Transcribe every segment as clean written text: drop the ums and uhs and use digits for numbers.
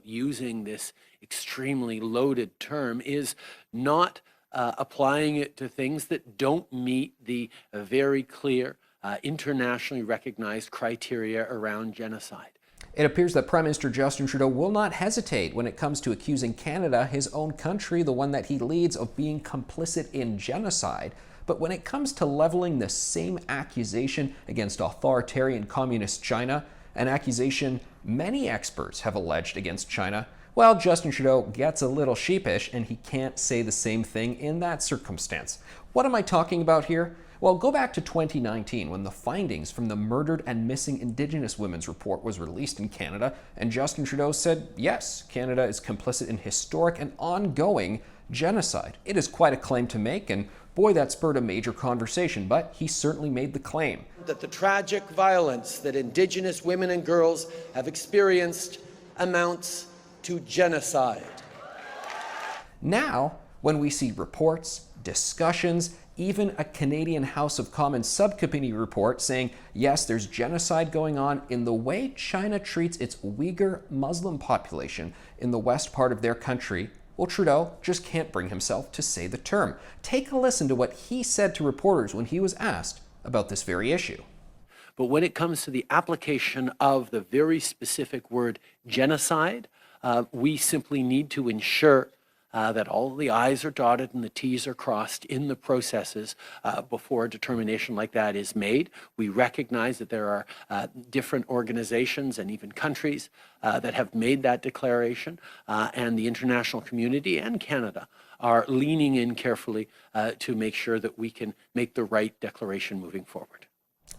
using this extremely loaded term is not applying it to things that don't meet the very clear internationally recognized criteria around genocide. It appears that Prime Minister Justin Trudeau will not hesitate when it comes to accusing Canada, his own country, the one that he leads, of being complicit in genocide. But when it comes to leveling the same accusation against authoritarian communist China, an accusation many experts have alleged against China, well, Justin Trudeau gets a little sheepish and he can't say the same thing in that circumstance. What am I talking about here? Well, go back to 2019 when the findings from the Murdered and Missing Indigenous Women's Report was released in Canada, and Justin Trudeau said, yes, Canada is complicit in historic and ongoing genocide. It is quite a claim to make, and boy, that spurred a major conversation, but he certainly made the claim. That the tragic violence that Indigenous women and girls have experienced amounts to genocide. Now, when we see reports, discussions, even a Canadian House of Commons subcommittee report saying, yes, there's genocide going on in the way China treats its Uighur Muslim population in the west part of their country, well, Trudeau just can't bring himself to say the term. Take a listen to what he said to reporters when he was asked about this very issue. But when it comes to the application of the very specific word genocide, we simply need to ensure that all the I's are dotted and the T's are crossed in the processes before a determination like that is made. We recognize that there are different organizations and even countries that have made that declaration, and the international community and Canada are leaning in carefully to make sure that we can make the right declaration moving forward.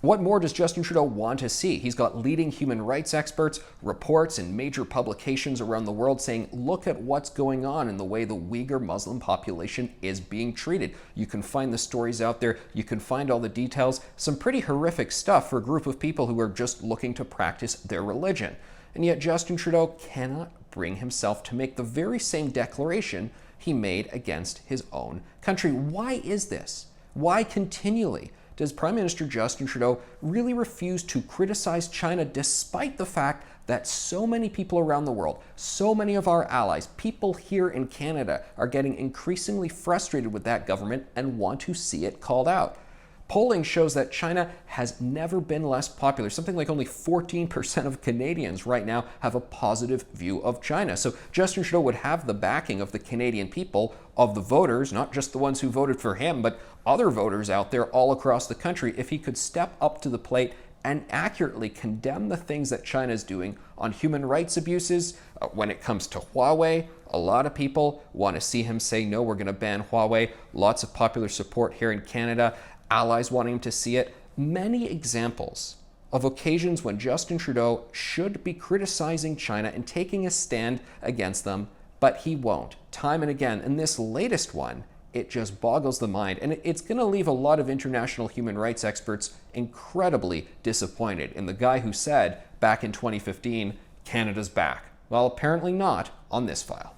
What more does Justin Trudeau want to see? He's got leading human rights experts, reports in major publications around the world saying, look at what's going on in the way the Uighur Muslim population is being treated. You can find the stories out there. You can find all the details. Some pretty horrific stuff for a group of people who are just looking to practice their religion. And yet Justin Trudeau cannot bring himself to make the very same declaration he made against his own country. Why is this? Why continually does Prime Minister Justin Trudeau really refuse to criticize China despite the fact that so many people around the world, so many of our allies, people here in Canada are getting increasingly frustrated with that government and want to see it called out? Polling shows that China has never been less popular. Something like only 14% of Canadians right now have a positive view of China. So Justin Trudeau would have the backing of the Canadian people, of the voters, not just the ones who voted for him, but other voters out there all across the country, if he could step up to the plate and accurately condemn the things that China is doing on human rights abuses. When it comes to Huawei, a lot of people want to see him say, no, we're going to ban Huawei. Lots of popular support here in Canada. Allies wanting him to see it. Many examples of occasions when Justin Trudeau should be criticizing China and taking a stand against them, but he won't. Time and again. And this latest one, it just boggles the mind. And it's going to leave a lot of international human rights experts incredibly disappointed in the guy who said back in 2015, Canada's back. Well, apparently not on this file.